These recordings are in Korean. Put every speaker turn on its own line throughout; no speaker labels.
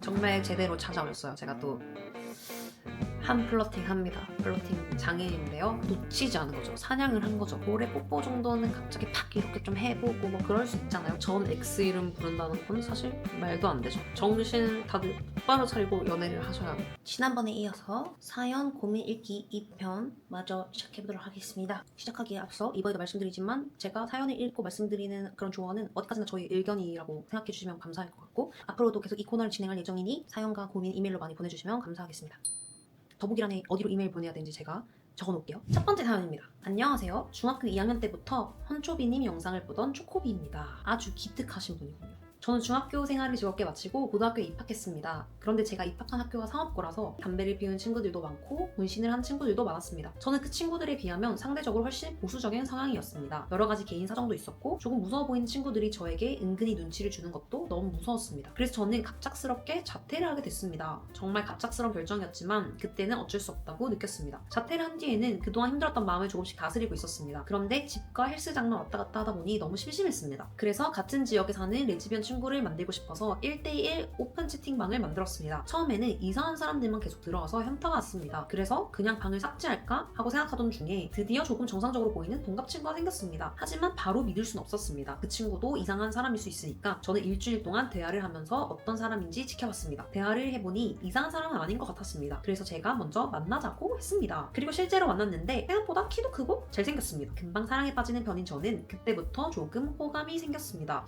정말 제대로 찾아오셨어요. 제가 또 한 플러팅 합니다. 플러팅 장애인인데요. 놓치지 않은 거죠. 사냥을 한 거죠. 올해 뽀뽀 정도는 갑자기 팍 이렇게 좀 해보고 뭐 그럴 수 있잖아요. 전 X 이름 부른다는 건 사실 말도 안 되죠. 정신 다들 똑바로 차리고 연애를 하셔야 합니다.
지난번에 이어서 사연 고민 읽기 2편 마저 시작해보도록 하겠습니다. 시작하기에 앞서 이번에도 말씀드리지만 제가 사연을 읽고 말씀드리는 그런 조언은 어디까지나 저희 의견이라고 생각해주시면 감사할 것 같고 앞으로도 계속 이 코너를 진행할 예정이니 사연과 고민 이메일로 많이 보내주시면 감사하겠습니다. 더보기란에 어디로 이메일 보내야 되는지 제가 적어놓을게요. 첫 번째 사연입니다. 안녕하세요. 중학교 2학년 때부터 헌초비님 영상을 보던 초코비입니다. 아주 기특하신 분이군요. 저는 중학교 생활을 즐겁게 마치고 고등학교에 입학했습니다. 그런데 제가 입학한 학교가 상업고라서 담배를 피우는 친구들도 많고 문신을 한 친구들도 많았습니다. 저는 그 친구들에 비하면 상대적으로 훨씬 보수적인 성향이었습니다. 여러 가지 개인 사정도 있었고 조금 무서워 보이는 친구들이 저에게 은근히 눈치를 주는 것도 너무 무서웠습니다. 그래서 저는 갑작스럽게 자퇴를 하게 됐습니다. 정말 갑작스러운 결정이었지만 그때는 어쩔 수 없다고 느꼈습니다. 자퇴를 한 뒤에는 그동안 힘들었던 마음을 조금씩 다스리고 있었습니다. 그런데 집과 헬스장만 왔다 갔다 하다 보니 너무 심심했습니다. 그래서 같은 지역에 사는 레즈비언 친구를 만들고 싶어서 1대1 오픈 채팅방을 만들었습니다. 처음에는 이상한 사람들만 계속 들어와서 현타가 왔습니다. 그래서 그냥 방을 삭제할까 하고 생각하던 중에 드디어 조금 정상적으로 보이는 동갑 친구가 생겼습니다. 하지만 바로 믿을 순 없었습니다. 그 친구도 이상한 사람일 수 있으니까 저는 일주일 동안 대화를 하면서 어떤 사람인지 지켜봤습니다. 대화를 해보니 이상한 사람은 아닌 것 같았습니다. 그래서 제가 먼저 만나자고 했습니다. 그리고 실제로 만났는데 생각보다 키도 크고 잘생겼습니다. 금방 사랑에 빠지는 편인 저는 그때부터 조금 호감이 생겼습니다.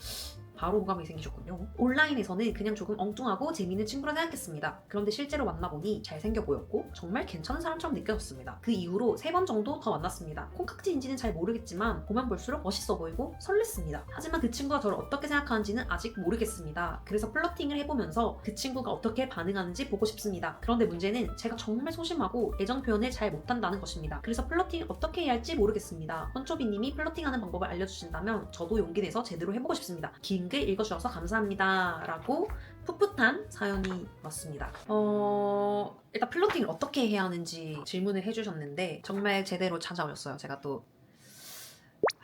바로 호감이 생기셨군요. 온라인에서는 그냥 조금 엉뚱하고 재미있는 친구라 생각했습니다. 그런데 실제로 만나보니 잘생겨 보였고 정말 괜찮은 사람처럼 느껴졌습니다. 그 이후로 3번 정도 더 만났습니다. 콩깍지인지는 잘 모르겠지만 보면 볼수록 멋있어 보이고 설렜습니다. 하지만 그 친구가 저를 어떻게 생각하는지는 아직 모르겠습니다. 그래서 플러팅을 해보면서 그 친구가 어떻게 반응하는지 보고 싶습니다. 그런데 문제는 제가 정말 소심하고 애정 표현을 잘 못한다는 것입니다. 그래서 플러팅을 어떻게 해야 할지 모르겠습니다. 헌초비님이 플러팅하는 방법을 알려주신다면 저도 용기 내서 제대로 해보고 싶습니다. 긴 글 읽어주셔서 감사합니다 라고 풋풋한 사연이 왔습니다. 일단 플러팅을 어떻게 해야 하는지 질문을 해주셨는데 정말 제대로 찾아오셨어요. 제가 또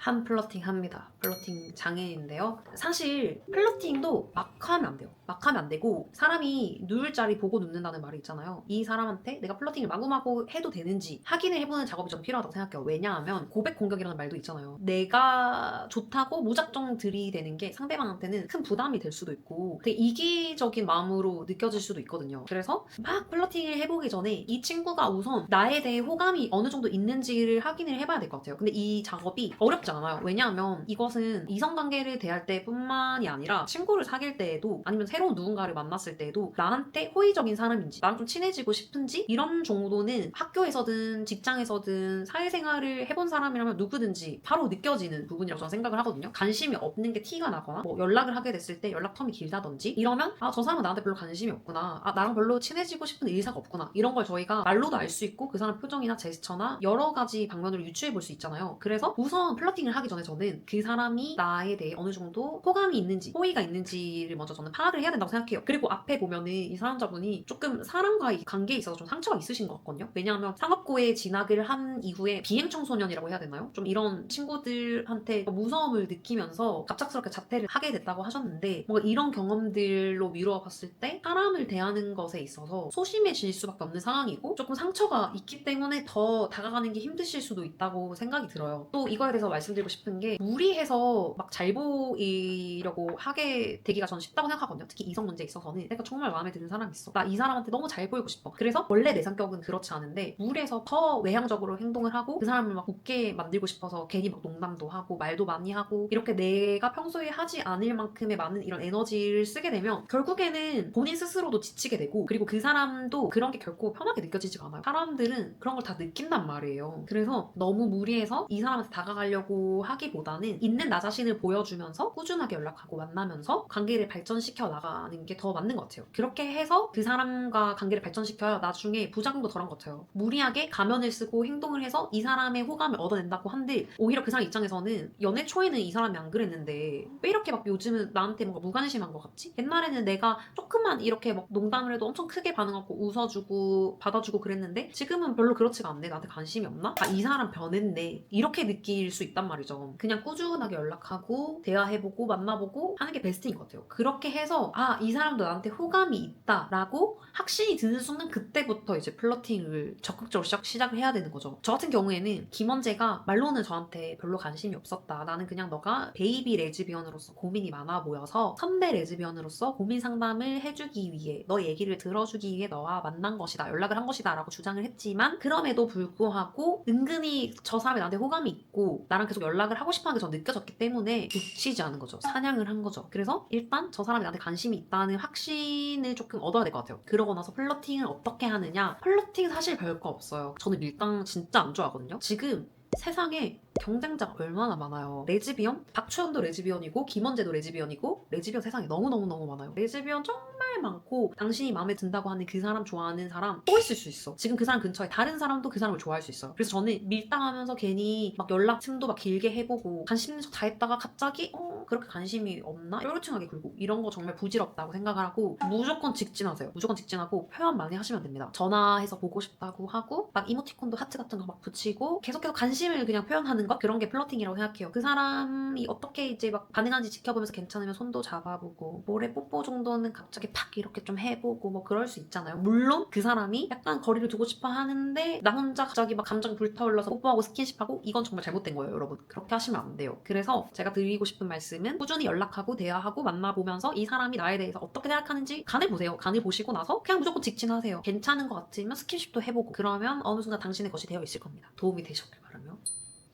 한 플러팅 합니다. 플러팅 장애인인데요. 사실 플러팅도 막 하면 안 돼요. 막 하면 안 되고 사람이 누울 자리 보고 눕는다는 말이 있잖아요. 이 사람한테 내가 플러팅을 마구마구 해도 되는지 확인을 해보는 작업이 좀 필요하다고 생각해요. 왜냐하면 고백 공격이라는 말도 있잖아요. 내가 좋다고 무작정 들이대는 게 상대방한테는 큰 부담이 될 수도 있고 되게 이기적인 마음으로 느껴질 수도 있거든요. 그래서 막 플러팅을 해보기 전에 이 친구가 우선 나에 대해 호감이 어느 정도 있는지를 확인을 해봐야 될 것 같아요. 근데 이 작업이 어렵지 않아요. 왜냐하면 이것은 이성관계를 대할 때뿐만이 아니라 친구를 사귈 때에도 아니면 새로운 누군가를 만났을 때에도 나한테 호의적인 사람인지 나랑 좀 친해지고 싶은지 이런 정도는 학교에서든 직장에서든 사회생활을 해본 사람이라면 누구든지 바로 느껴지는 부분이라고 저는 생각을 하거든요. 관심이 없는 게 티가 나거나 뭐 연락을 하게 됐을 때 연락 텀이 길다든지 이러면 아, 저 사람은 나한테 별로 관심이 없구나. 아, 나랑 별로 친해지고 싶은 의사가 없구나. 이런 걸 저희가 말로도 알 수 있고 그 사람 표정이나 제스처나 여러 가지 방면으로 유추해 볼 수 있잖아요. 그래서 우선 플러팅을 하기 전에 저는 그 사람이 나에 대해 어느 정도 호감이 있는지 호의가 있는지를 먼저 저는 파악을 해야 된다고 생각해요. 그리고 앞에 보면은 이 사연자분이 조금 사람과의 관계에 있어서 좀 상처가 있으신 것 같거든요. 왜냐하면 상업고에 진학을 한 이후에 비행청소년이라고 해야 되나요? 좀 이런 친구들한테 무서움을 느끼면서 갑작스럽게 자퇴를 하게 됐다고 하셨는데 뭔가 이런 경험들로 미루어 봤을 때 사람을 대하는 것에 있어서 소심해질 수밖에 없는 상황이고 조금 상처가 있기 때문에 더 다가가는 게 힘드실 수도 있다고 생각이 들어요. 또 이거에 대해서 말씀드리고 싶은 게 무리해서 막 잘 보이려고 하게 되기가 저는 쉽다고 생각하거든요. 특히 이성 문제에 있어서는 내가 정말 마음에 드는 사람이 있어. 나 이 사람한테 너무 잘 보이고 싶어. 그래서 원래 내 성격은 그렇지 않은데 무리해서 더 외향적으로 행동을 하고 그 사람을 막 웃게 만들고 싶어서 괜히 막 농담도 하고 말도 많이 하고 이렇게 내가 평소에 하지 않을 만큼의 많은 이런 에너지를 쓰게 되면 결국에는 본인 스스로도 지치게 되고 그리고 그 사람도 그런 게 결코 편하게 느껴지지가 않아요. 사람들은 그런 걸 다 느낀단 말이에요. 그래서 너무 무리해서 이 사람한테 다가가려고 하기보다는 있는 나 자신을 보여주면서 꾸준하게 연락하고 만나면서 관계를 발전시켜 나가는 게 더 맞는 것 같아요. 그렇게 해서 그 사람과 관계를 발전시켜야 나중에 부작용도 덜한 것 같아요. 무리하게 가면을 쓰고 행동을 해서 이 사람의 호감을 얻어낸다고 한들 오히려 그 사람 입장에서는 연애 초에는 이 사람이 안 그랬는데 왜 이렇게 막 요즘은 나한테 뭔가 무관심한 것 같지? 옛날에는 내가 조금만 이렇게 막 농담을 해도 엄청 크게 반응하고 웃어주고 받아주고 그랬는데 지금은 별로 그렇지가 않네. 나한테 관심이 없나? 아, 이 사람 변했네. 이렇게 느낄 수 있단
말이죠. 그냥 꾸준하게 연락하고 대화해보고 만나보고 하는 게 베스트인 것 같아요. 그렇게 해서 이 사람도 나한테 호감이 있다라고 확신이 드는 순간 그때부터 이제 플러팅을 적극적으로 시작을 해야 되는 거죠. 저 같은 경우에는 김원재가 말로는 저한테 별로 관심이 없었다. 나는 그냥 너가 베이비 레즈비언으로서 고민이 많아 보여서 선배 레즈비언으로서 고민 상담을 해주기 위해 너 얘기를 들어주기 위해 너와 만난 것이다. 연락을 한 것이다 라고 주장을 했지만 그럼에도 불구하고 은근히 저 사람이 나한테 호감이 있고 나랑 계속 연락을 하고 싶어하는 게 전 느껴졌기 때문에 놓치지 않은 거죠. 사냥을 한 거죠. 그래서 일단 저 사람이 나한테 관심이 있다는 확신을 조금 얻어야 될 것 같아요. 그러고 나서 플러팅을 어떻게 하느냐? 플러팅 사실 별거 없어요. 저는 밀당 진짜 안 좋아하거든요. 지금 세상에 경쟁자가 얼마나 많아요. 레즈비언? 박추현도 레즈비언이고 김원재도 레즈비언이고 레즈비언 세상에 너무너무너무 많아요. 레즈비언 정말 많고 당신이 마음에 든다고 하는 그 사람 좋아하는 사람 또 있을 수 있어. 지금 그 사람 근처에 다른 사람도 그 사람을 좋아할 수 있어요. 그래서 저는 밀당하면서 괜히 막 연락 틈도 막 길게 해보고 관심 있는 척 다 했다가 갑자기 그렇게 관심이 없나? 뾰루퉁하게 굴고 이런 거 정말 부질없다고 생각을 하고 무조건 직진하세요. 무조건 직진하고 표현 많이 하시면 됩니다. 전화해서 보고 싶다고 하고 막 이모티콘도 하트 같은 거 막 붙이고 계속해서 관심을 그냥 표현하는 것? 그런 게 플러팅이라고 생각해요. 그 사람이 어떻게 이제 막 반응하는지 지켜보면서 괜찮으면 손도 잡아보고 모래 뽀뽀 정도는 갑자기 팍 이렇게 좀 해보고 뭐 그럴 수 있잖아요. 물론 그 사람이 약간 거리를 두고 싶어 하는데 나 혼자 갑자기 막 감정이 불타올라서 뽀뽀하고 스킨십하고 이건 정말 잘못된 거예요, 여러분. 그렇게 하시면 안 돼요. 그래서 제가 드리고 싶은 말씀은 꾸준히 연락하고 대화하고 만나보면서 이 사람이 나에 대해서 어떻게 생각하는지 간을 보세요. 간을 보시고 나서 그냥 무조건 직진하세요. 괜찮은 것 같으면 스킨십도 해보고 그러면 어느 순간 당신의 것이 되어 있을 겁니다. 도움이 되셨길 바라며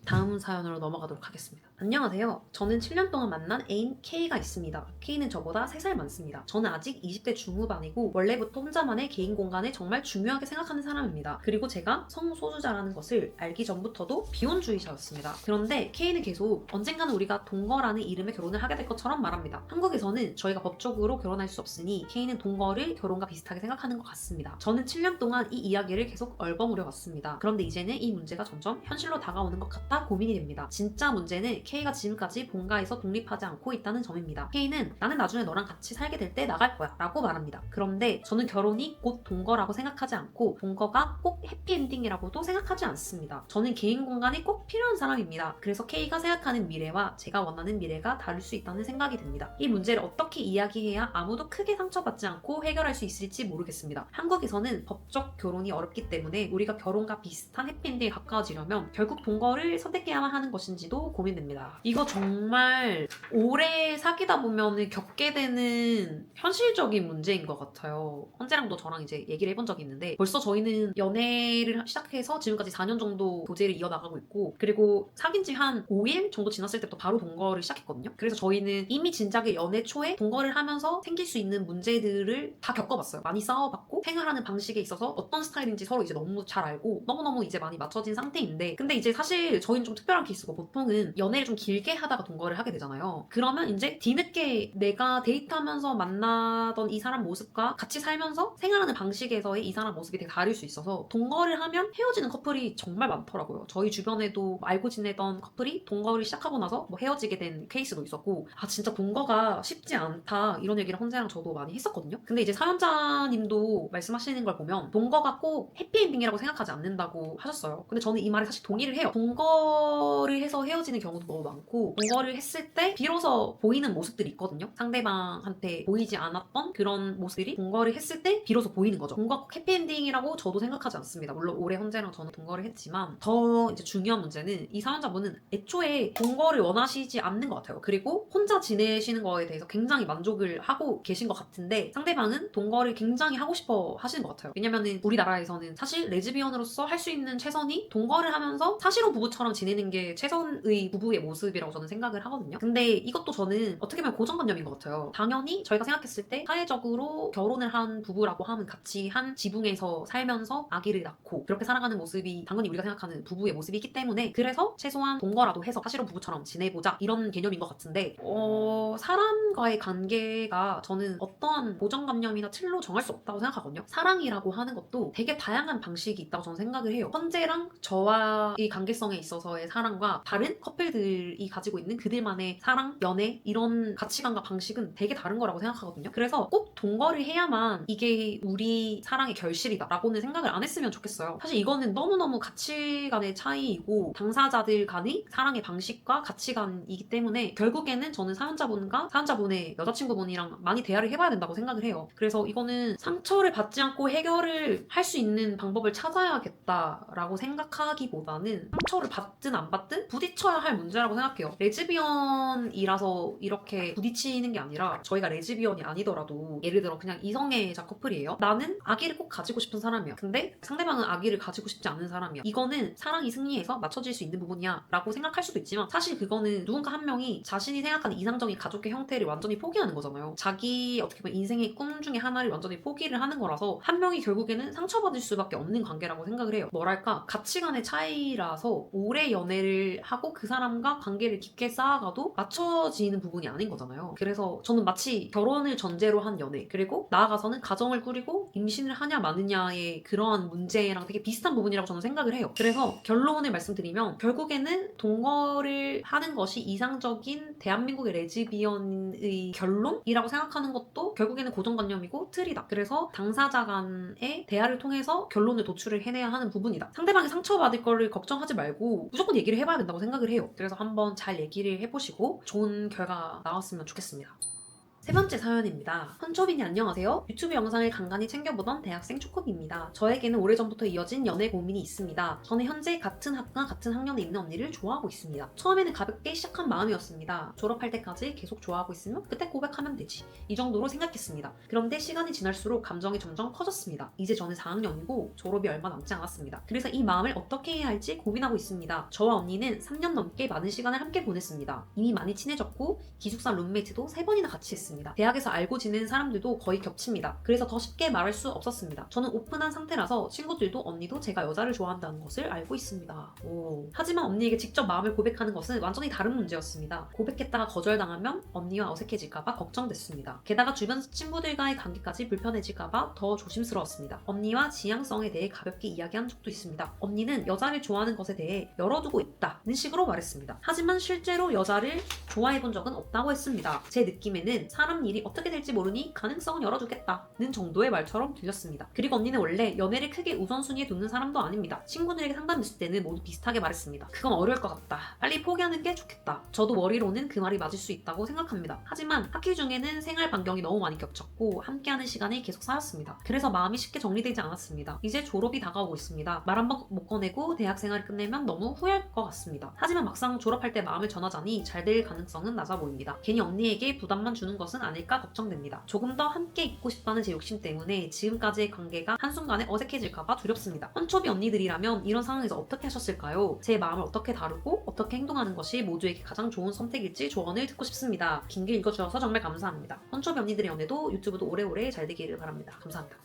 다음 사연으로 넘어가도록 하겠습니다. 안녕하세요. 저는 7년 동안 만난 애인 K가 있습니다. K는 저보다 3살 많습니다. 저는 아직 20대 중후반이고 원래부터 혼자만의 개인 공간을 정말 중요하게 생각하는 사람입니다. 그리고 제가 성소수자라는 것을 알기 전부터도 비혼주의자였습니다. 그런데 K는 계속 언젠가는 우리가 동거라는 이름의 결혼을 하게 될 것처럼 말합니다. 한국에서는 저희가 법적으로 결혼할 수 없으니 K는 동거를 결혼과 비슷하게 생각하는 것 같습니다. 저는 7년 동안 이 이야기를 계속 얼버무려 왔습니다. 그런데 이제는 이 문제가 점점 현실로 다가오는 것 같다 고민이 됩니다. 진짜 문제는 K가 지금까지 본가에서 독립하지 않고 있다는 점입니다. K는 나는 나중에 너랑 같이 살게 될 때 나갈 거야 라고 말합니다. 그런데 저는 결혼이 곧 동거라고 생각하지 않고 동거가 꼭 해피엔딩이라고도 생각하지 않습니다. 저는 개인 공간이 꼭 필요한 사람입니다. 그래서 K가 생각하는 미래와 제가 원하는 미래가 다를 수 있다는 생각이 듭니다. 이 문제를 어떻게 이야기해야 아무도 크게 상처받지 않고 해결할 수 있을지 모르겠습니다. 한국에서는 법적 결혼이 어렵기 때문에 우리가 결혼과 비슷한 해피엔딩에 가까워지려면 결국 동거를 선택해야만 하는 것인지도 고민됩니다. 이거 정말 오래 사귀다 보면 겪게 되는 현실적인 문제인 것 같아요. 헌재랑도 저랑 이제 얘기를 해본 적이 있는데 벌써 저희는 연애를 시작해서 지금까지 4년 정도 교제를 이어나가고 있고 그리고 사귄 지 한 5일 정도 지났을 때부터 바로 동거를 시작했거든요. 그래서 저희는 이미 진작에 연애 초에 동거를 하면서 생길 수 있는 문제들을 다 겪어봤어요. 많이 싸워봤고 생활하는 방식에 있어서 어떤 스타일인지 서로 이제 너무 잘 알고 너무너무 이제 많이 맞춰진 상태인데 근데 이제 사실 저희는 좀 특별한 케이스고 보통은 연애를 좀 길게 하다가 동거를 하게 되잖아요. 그러면 이제 뒤늦게 내가 데이트하면서 만나던 이 사람 모습과 같이 살면서 생활하는 방식에서의 이 사람 모습이 되게 다를 수 있어서 동거를 하면 헤어지는 커플이 정말 많더라고요. 저희 주변에도 알고 지내던 커플이 동거를 시작하고 나서 뭐 헤어지게 된 케이스도 있었고 진짜 동거가 쉽지 않다 이런 얘기를 헌재랑 저도 많이 했었거든요. 근데 이제 사연자님도 말씀하시는 걸 보면 동거가 꼭 해피엔딩이라고 생각하지 않는다고 하셨어요. 근데 저는 이 말에 사실 동의를 해요. 동거를 해서 헤어지는 경우도 너무 많고 동거를 했을 때 비로소 보이는 모습들이 있거든요. 상대방한테 보이지 않았던 그런 모습들이 동거를 했을 때 비로소 보이는 거죠. 동거가 꼭 해피엔딩이라고 저도 생각하지 않습니다. 물론 올해 헌재랑 저는 동거를 했지만 더 이제 중요한 문제는 이 사연자분은 애초에 동거를 원하시지 않는 것 같아요. 그리고 혼자 지내시는 거에 대해서 굉장히 만족을 하고 계신 것 같은데 상대방은 동거를 굉장히 하고 싶어 하시는 것 같아요. 왜냐면은 우리나라에서는 사실 레즈비언으로서 할 수 있는 최선이 동거를 하면서 사실혼 부부처럼 지내는 게 최선의 부부의 모습이라고 저는 생각을 하거든요. 근데 이것도 저는 어떻게 보면 고정관념인 것 같아요. 당연히 저희가 생각했을 때 사회적으로 결혼을 한 부부라고 하면 같이 한 지붕에서 살면서 아기를 낳고 그렇게 살아가는 모습이 당연히 우리가 생각하는 부부의 모습이기 때문에 그래서 최소한 동거라도 해서 사실혼 부부처럼 지내보자 이런 개념인 것 같은데 사람과의 관계가 저는 어떠한 고정관념이나 틀로 정할 수 없다고 생각하거든요. 사랑이라고 하는 것도 되게 다양한 방식이 있다고 저는 생각을 해요. 헌재랑 저와의 관계성에 있어서 있어서의 사랑과 다른 커플들이 가지고 있는 그들만의 사랑, 연애 이런 가치관과 방식은 되게 다른 거라고 생각하거든요. 그래서 꼭 동거를 해야만 이게 우리 사랑의 결실이다 라고는 생각을 안 했으면 좋겠어요. 사실 이거는 너무너무 가치관의 차이이고 당사자들 간의 사랑의 방식과 가치관이기 때문에 결국에는 저는 사연자분과 사연자분의 여자친구분이랑 많이 대화를 해봐야 된다고 생각을 해요. 그래서 이거는 상처를 받지 않고 해결을 할 수 있는 방법을 찾아야겠다라고 생각하기보다는 상처를 받든 안 받든 부딪혀야 할 문제라고 생각해요. 레즈비언이라서 이렇게 부딪히는 게 아니라 저희가 레즈비언이 아니더라도 예를 들어 그냥 이성애자 커플이에요. 나는 아기를 꼭 가지고 싶은 사람이야. 근데 상대방은 아기를 가지고 싶지 않은 사람이야. 이거는 사랑이 승리해서 맞춰질 수 있는 부분이야 라고 생각할 수도 있지만 사실 그거는 누군가 한 명이 자신이 생각하는 이상적인 가족의 형태를 완전히 포기하는 거잖아요. 자기 어떻게 보면 인생의 꿈 중에 하나를 완전히 포기를 하는 거라서 한 명이 결국에는 상처받을 수밖에 없는 관계라고 생각을 해요. 뭐랄까 가치관의 차이라서 오래 연애를 하고 그 사람과 관계를 깊게 쌓아가도 맞춰지는 부분이 아닌 거잖아요. 그래서 저는 마치 결혼을 전제로 한 연애 그리고 나아가서는 가정을 꾸리고 임신을 하냐 마느냐의 그러한 문제랑 되게 비슷한 부분이라고 저는 생각을 해요. 그래서 결론을 말씀드리면 결국에는 동거를 하는 것이 이상적인 대한민국의 레즈비언의 결론이라고 생각하는 것도 결국에는 고정관념이고 틀이다. 그래서 당사자 간의 대화를 통해서 결론을 도출을 해내야 하는 부분이다. 상대방이 상처받을 거를 걱정하지 말고 무조건 얘기를 해봐야 된다고 생각을 해요. 그래서 한번 잘 얘기를 해보시고 좋은 결과 나왔으면 좋겠습니다. 세 번째 사연입니다. 헌초빈이 안녕하세요. 유튜브 영상을 간간히 챙겨보던 대학생 초코비입니다. 저에게는 오래전부터 이어진 연애 고민이 있습니다. 저는 현재 같은 학과 같은 학년에 있는 언니를 좋아하고 있습니다. 처음에는 가볍게 시작한 마음이었습니다. 졸업할 때까지 계속 좋아하고 있으면 그때 고백하면 되지. 이 정도로 생각했습니다. 그런데 시간이 지날수록 감정이 점점 커졌습니다. 이제 저는 4학년이고 졸업이 얼마 남지 않았습니다. 그래서 이 마음을 어떻게 해야 할지 고민하고 있습니다. 저와 언니는 3년 넘게 많은 시간을 함께 보냈습니다. 이미 많이 친해졌고 기숙사 룸메이트도 3번이나 같이 했습니다. 대학에서 알고 지내는 사람들도 거의 겹칩니다. 그래서 더 쉽게 말할 수 없었습니다. 저는 오픈한 상태라서 친구들도 언니도 제가 여자를 좋아한다는 것을 알고 있습니다. 하지만 언니에게 직접 마음을 고백하는 것은 완전히 다른 문제였습니다. 고백했다가 거절당하면 언니와 어색해질까봐 걱정됐습니다. 게다가 주변 친구들과의 관계까지 불편해질까봐 더 조심스러웠습니다. 언니와 지향성에 대해 가볍게 이야기한 적도 있습니다. 언니는 여자를 좋아하는 것에 대해 열어두고 있다는 식으로 말했습니다. 하지만 실제로 여자를 좋아해본 적은 없다고 했습니다. 제 느낌에는 사람 일이 어떻게 될지 모르니 가능성은 열어두겠다는 정도의 말처럼 들렸습니다. 그리고 언니는 원래 연애를 크게 우선순위에 두는 사람도 아닙니다. 친구들에게 상담했을 때는 모두 비슷하게 말했습니다. 그건 어려울 것 같다. 빨리 포기하는 게 좋겠다. 저도 머리로는 그 말이 맞을 수 있다고 생각합니다. 하지만 학기 중에는 생활 반경이 너무 많이 겹쳤고 함께하는 시간이 계속 쌓였습니다. 그래서 마음이 쉽게 정리되지 않았습니다. 이제 졸업이 다가오고 있습니다. 말 한 번 못 꺼내고 대학 생활을 끝내면 너무 후회할 것 같습니다. 하지만 막상 졸업할 때 마음을 전하자니 잘 될 가능성은 낮아 보입니다. 괜히 언니에게 부담만 주는 것은 아닐까 걱정됩니다. 조금 더 함께 있고 싶다는 제 욕심 때문에 지금까지의 관계가 한순간에 어색해질까봐 두렵습니다. 헌초비 언니들이라면 이런 상황에서 어떻게 하셨을까요? 제 마음을 어떻게 다루고 어떻게 행동하는 것이 모두에게 가장 좋은 선택일지 조언을 듣고 싶습니다. 긴 글 읽어주셔서 정말 감사합니다. 헌초비 언니들의 연애도 유튜브도 오래오래 잘 되기를 바랍니다. 감사합니다.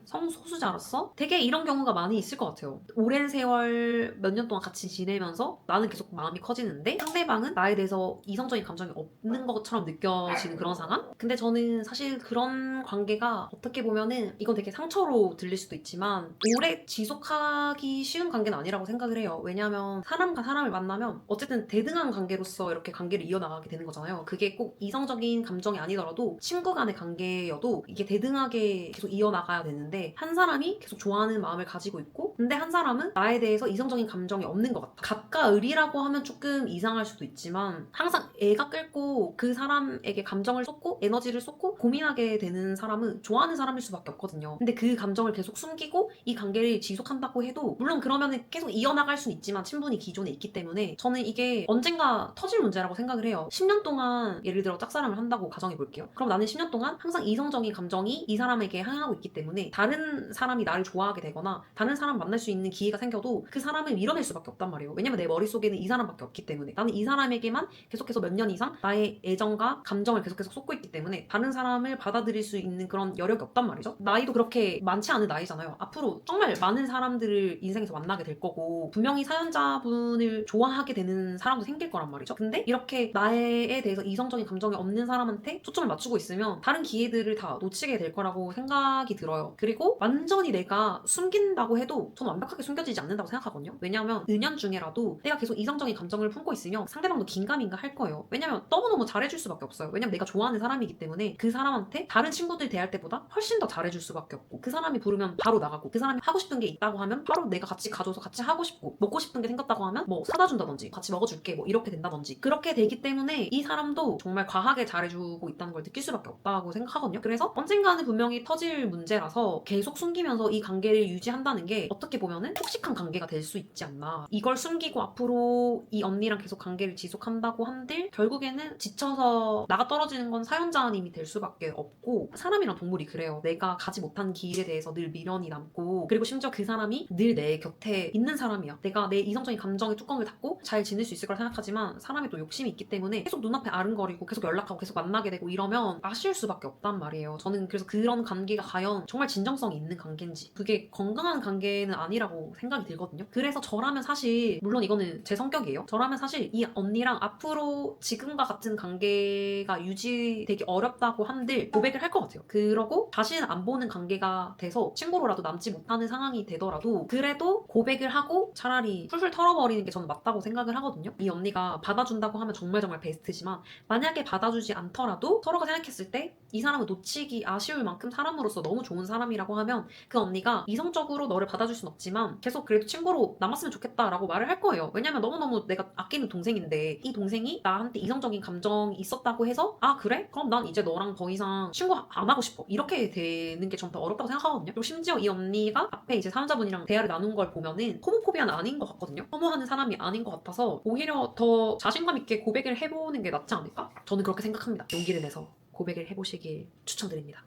성소수자로서 되게 이런 경우가 많이 있을 것 같아요. 오랜 세월 몇 년 동안 같이 지내면서 나는 계속 마음이 커지는데 상대방은 나에 대해서 이성적인 감정이 없는 것처럼 느껴지는 그런 상황? 근데 저는 사실 그런 관계가 어떻게 보면은 이건 되게 상처로 들릴 수도 있지만 오래 지속하기 쉬운 관계는 아니라고 생각을 해요. 왜냐하면 사람과 사람을 만나면 어쨌든 대등한 관계로서 이렇게 관계를 이어나가게 되는 거잖아요. 그게 꼭 이성적인 감정이 아니더라도 친구 간의 관계여도 이게 대등하게 계속 이어나가야 되는데 한 사람이 계속 좋아하는 마음을 가지고 있고 근데 한 사람은 나에 대해서 이성적인 감정이 없는 것 같아. 갑과 을이라고 하면 조금 이상할 수도 있지만 항상 애가 끌고 그 사람에게 감정을 쏟고 에너지를 쏟고 고민하게 되는 사람은 좋아하는 사람일 수밖에 없거든요. 근데 그 감정을 계속 숨기고 이 관계를 지속한다고 해도 물론 그러면은 계속 이어나갈 수는 있지만 친분이 기존에 있기 때문에 저는 이게 언젠가 터질 문제라고 생각을 해요. 10년 동안 예를 들어 짝사랑을 한다고 가정해 볼게요. 그럼 나는 10년 동안 항상 이성적인 감정이 이 사람에게 향하고 있기 때문에 다른 사람이 나를 좋아하게 되거나 다른 사람 만날 수 있는 기회가 생겨도 그 사람을 밀어낼 수밖에 없단 말이에요. 왜냐면 내 머릿속에는 이 사람밖에 없기 때문에 나는 이 사람에게만 계속해서 몇 년 이상 나의 애정과 감정을 계속해서 쏟고 있기 때문에 다른 사람을 받아들일 수 있는 그런 여력이 없단 말이죠. 나이도 그렇게 많지 않은 나이잖아요. 앞으로 정말 많은 사람들을 인생에서 만나게 될 거고 분명히 사연자분을 좋아하게 되는 사람도 생길 거란 말이죠. 근데 이렇게 나에 대해서 이성적인 감정이 없는 사람한테 초점을 맞추고 있으면 다른 기회들을 다 놓치게 될 거라고 생각이 들어요. 그리고 완전히 내가 숨긴다고 해도 저는 완벽하게 숨겨지지 않는다고 생각하거든요. 왜냐하면 은연중에라도 내가 계속 이성적인 감정을 품고 있으면 상대방도 긴가민가 할 거예요. 왜냐면 너무너무 잘해줄 수밖에 없어요. 왜냐면 내가 좋아하는 사람이기 때문에 그 사람한테 다른 친구들 대할 때보다 훨씬 더 잘해줄 수밖에 없고, 그 사람이 부르면 바로 나가고, 그 사람이 하고 싶은 게 있다고 하면 바로 내가 같이 가줘서 같이 하고 싶고, 먹고 싶은 게 생겼다고 하면 뭐 사다 준다든지 같이 먹어줄게 뭐 이렇게 된다든지, 그렇게 되기 때문에 이 사람도 정말 과하게 잘해주고 있다는 걸 느낄 수밖에 없다고 생각하거든요. 그래서 언젠가는 분명히 터질 문제라서 계속 숨기면서 이 관계를 유지한다는 게 어떻게 보면은 톡식한 관계가 될 수 있지 않나. 이걸 숨기고 앞으로 이 언니랑 계속 관계를 지속한다고 한들 결국에는 지쳐서 나가 떨어지는 건 사연자님이 될 수밖에 없고, 사람이랑 동물이 그래요. 내가 가지 못한 길에 대해서 늘 미련이 남고, 그리고 심지어 그 사람이 늘 내 곁에 있는 사람이야. 내가 내 이성적인 감정의 뚜껑을 닫고 잘 지낼 수 있을 거라 생각하지만 사람이 또 욕심이 있기 때문에 계속 눈앞에 아른거리고 계속 연락하고 계속 만나게 되고 이러면 아쉬울 수밖에 없단 말이에요. 저는 그래서 그런 관계가 과연 정말 진정성이 있는 관계인지, 그게 건강한 관계는 아니라고 생각이 들거든요. 그래서 저라면 사실, 물론 이거는 제 성격이에요. 저라면 사실 이 언니랑 앞으로 지금과 같은 관계가 유지되기 어렵다고 한들 고백을 할 것 같아요. 그러고 다시는 안 보는 관계가 돼서 친구로라도 남지 못하는 상황이 되더라도 그래도 고백을 하고 차라리 풀풀 털어버리는 게 저는 맞다고 생각을 하거든요. 이 언니가 받아준다고 하면 정말 정말 베스트지만, 만약에 받아주지 않더라도 서로가 생각했을 때 이 사람을 놓치기 아쉬울 만큼 사람으로서 너무 좋은 사람이라고 하면 그 언니가 이성적으로 너를 받아줄 순 없지만 계속 그래도 친구로 남았으면 좋겠다라고 말을 할 거예요. 왜냐면 너무너무 내가 아끼는 동생인데 이 동생이 나한테 이성적인 감정이 있었다고 해서 아 그래? 그럼 난 이제 너랑 더 이상 친구 안 하고 싶어, 이렇게 되는 게 좀 더 어렵다고 생각하거든요. 그리고 심지어 이 언니가 앞에 이제 사연자분이랑 대화를 나눈 걸 보면은 호모포비아는 아닌 것 같거든요. 혐오하는 사람이 아닌 것 같아서 오히려 더 자신감 있게 고백을 해보는 게 낫지 않을까? 저는 그렇게 생각합니다. 용기를 내서 고백을 해보시길 추천드립니다.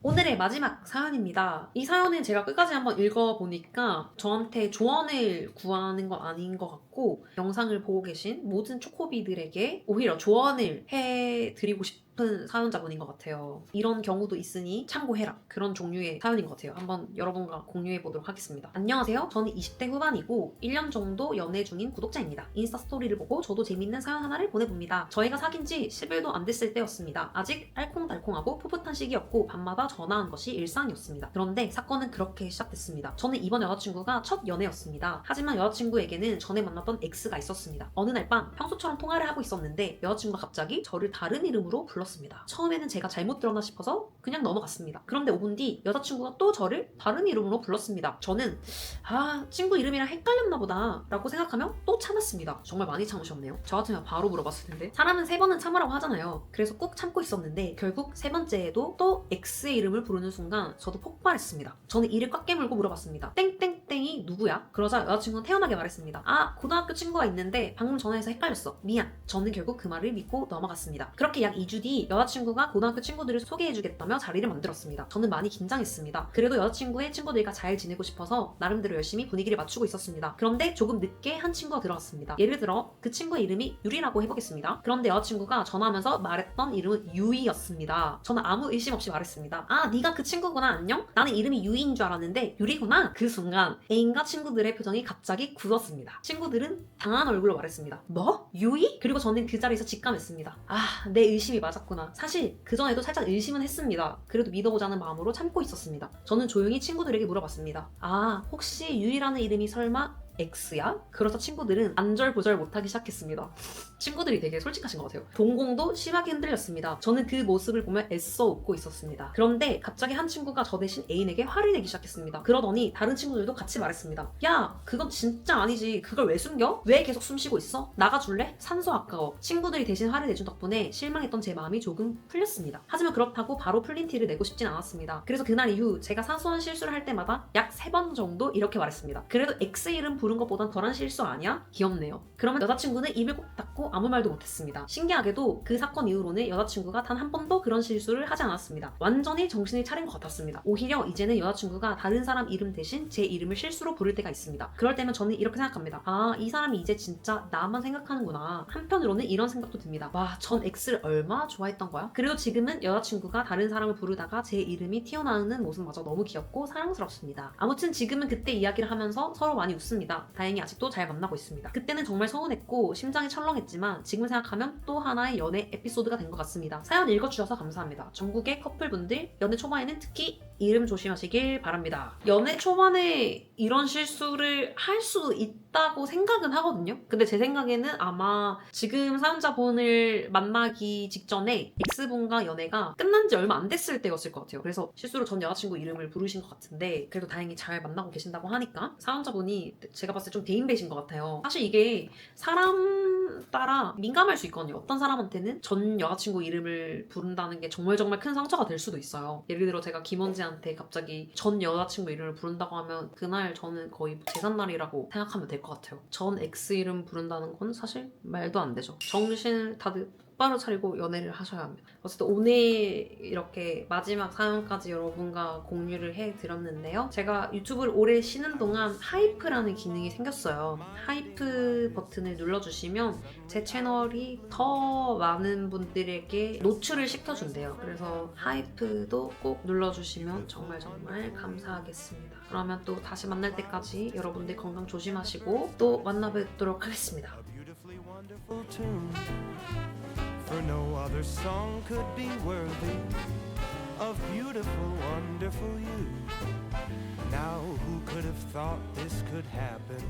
오늘의 마지막 사연입니다. 이 사연은 제가 끝까지 한번 읽어보니까 저한테 조언을 구하는 건 아닌 것 같고, 영상을 보고 계신 모든 초코비들에게 오히려 조언을 해드리고 싶은 사연자분인 것 같아요. 이런 경우도 있으니 참고해라, 그런 종류의 사연인 것 같아요. 한번 여러분과 공유해보도록 하겠습니다. 안녕하세요. 저는 20대 후반이고 1년 정도 연애 중인 구독자입니다. 인스타 스토리를 보고 저도 재밌는 사연 하나를 보내봅니다. 저희가 사귄 지 10일도 안 됐을 때였습니다. 아직 알콩달콩하고 풋풋한 시기였고 밤마다 전화한 것이 일상이었습니다. 그런데 사건은 그렇게 시작됐습니다. 저는 이번 여자친구가 첫 연애였습니다. 하지만 여자친구에게는 전에 만났던 X가 있었습니다. 어느 날 밤 평소처럼 통화를 하고 있었는데 여자친구가 갑자기 저를 다른 이름으로 불렀습니다. 처음에는 제가 잘못 들었나 싶어서 그냥 넘어갔습니다. 그런데 5분 뒤 여자친구가 또 저를 다른 이름으로 불렀습니다. 저는 친구 이름이랑 헷갈렸나 보다 라고 생각하며 또 참았습니다. 정말 많이 참으셨네요. 저 같으면 바로 물어봤을 텐데. 사람은 3번은 참으라고 하잖아요. 그래서 꼭 참고 있었는데 결국 3번째에도 또 X의 이름을 부르는 순간 저도 폭발했습니다. 저는 이를 꽉 깨물고 물어봤습니다. 땡땡땡이 누구야? 그러자 여자친구는 태연하게 말했습니다. 고등학교 친구가 있는데 방금 전화해서 헷갈렸어. 미안. 저는 결국 그 말을 믿고 넘어갔습니다. 그렇게 약 2주 뒤 여자친구가 고등학교 친구들을 소개해주겠다며 자리를 만들었습니다. 저는 많이 긴장했습니다. 그래도 여자친구의 친구들과 잘 지내고 싶어서 나름대로 열심히 분위기를 맞추고 있었습니다. 그런데 조금 늦게 한 친구가 들어왔습니다. 예를 들어 그 친구의 이름이 유리라고 해보겠습니다. 그런데 여자친구가 전화하면서 말했던 이름은 유이였습니다. 저는 아무 의심 없이 말했습니다. 네가 그 친구구나, 안녕? 나는 이름이 유이인 줄 알았는데 유리구나. 그 순간 애인과 친구들의 표정이 갑자기 굳었습니다. 친구들은 당한 얼굴로 말했습니다. 뭐? 유이? 그리고 저는 그 자리에서 직감했습니다. 내 의심이 맞았구나. 사실 그전에도 살짝 의심은 했습니다. 그래도 믿어보자는 마음으로 참고 있었습니다. 저는 조용히 친구들에게 물어봤습니다. 혹시 유이라는 이름이 설마 X야? 그러자 친구들은 안절부절 못하기 시작했습니다. 친구들이 되게 솔직하신 것 같아요. 동공도 심하게 흔들렸습니다. 저는 그 모습을 보며 애써 웃고 있었습니다. 그런데 갑자기 한 친구가 저 대신 애인에게 화를 내기 시작했습니다. 그러더니 다른 친구들도 같이 말했습니다. 야, 그건 진짜 아니지. 그걸 왜 숨겨? 왜 계속 숨쉬고 있어? 나가줄래? 산소 아까워. 친구들이 대신 화를 내준 덕분에 실망했던 제 마음이 조금 풀렸습니다. 하지만 그렇다고 바로 풀린 티를 내고 싶진 않았습니다. 그래서 그날 이후 제가 사소한 실수를 할 때마다 약 3번 정도 이렇게 말했습니다. 그래도 X 이름 부른 것보단 덜한 실수 아니야? 귀엽네요. 그러면 여자친구는 입을 꼭 닫고 아무 말도 못했습니다. 신기하게도 그 사건 이후로는 여자친구가 단 한 번도 그런 실수를 하지 않았습니다. 완전히 정신을 차린 것 같았습니다. 오히려 이제는 여자친구가 다른 사람 이름 대신 제 이름을 실수로 부를 때가 있습니다. 그럴 때면 저는 이렇게 생각합니다. 이 사람이 이제 진짜 나만 생각하는구나. 한편으로는 이런 생각도 듭니다. 전 X를 얼마나 좋아했던 거야? 그래도 지금은 여자친구가 다른 사람을 부르다가 제 이름이 튀어나오는 모습마저 너무 귀엽고 사랑스럽습니다. 아무튼 지금은 그때 이야기를 하면서 서로 많이 웃습니다. 다행히 아직도 잘 만나고 있습니다. 그때는 정말 서운했고 심장이 철렁했지만 지금 생각하면 또 하나의 연애 에피소드가 된 것 같습니다. 사연 읽어주셔서 감사합니다. 전국의 커플분들, 연애 초반에는 특히 이름 조심하시길 바랍니다. 연애 초반에 이런 실수를 할 수도 있다고 생각은 하거든요. 근데 제 생각에는 아마 지금 사연자분을 만나기 직전에 X분과 연애가 끝난 지 얼마 안 됐을 때였을 것 같아요. 그래서 실수로 전 여자친구 이름을 부르신 것 같은데 그래도 다행히 잘 만나고 계신다고 하니까 사연자분이 제가 봤을 때 좀 대인배신 것 같아요. 사실 이게 사람 따라 민감할 수 있거든요. 어떤 사람한테는 전 여자친구 이름을 부른다는 게 정말 큰 상처가 될 수도 있어요. 예를 들어 제가 김원지한테 갑자기 전 여자친구 이름을 부른다고 하면 그날 저는 거의 제삿날이라고 생각하면 될 것 같아요. 전 X 이름 부른다는 건 사실 말도 안 되죠. 정신을 다들 똑바로 차리고 연애를 하셔야 합니다. 어쨌든 오늘 이렇게 마지막 사연까지 여러분과 공유를 해드렸는데요. 제가 유튜브를 오래 쉬는 동안 하이프라는 기능이 생겼어요. 하이프 버튼을 눌러주시면 제 채널이 더 많은 분들에게 노출을 시켜준대요. 그래서 하이프도 꼭 눌러주시면 정말 감사하겠습니다. 그러면 또 다시 만날 때까지 여러분들 건강 조심하시고 또 만나뵙도록 하겠습니다.
For no other song could be worthy of beautiful, wonderful you. Now who could have thought this could happen?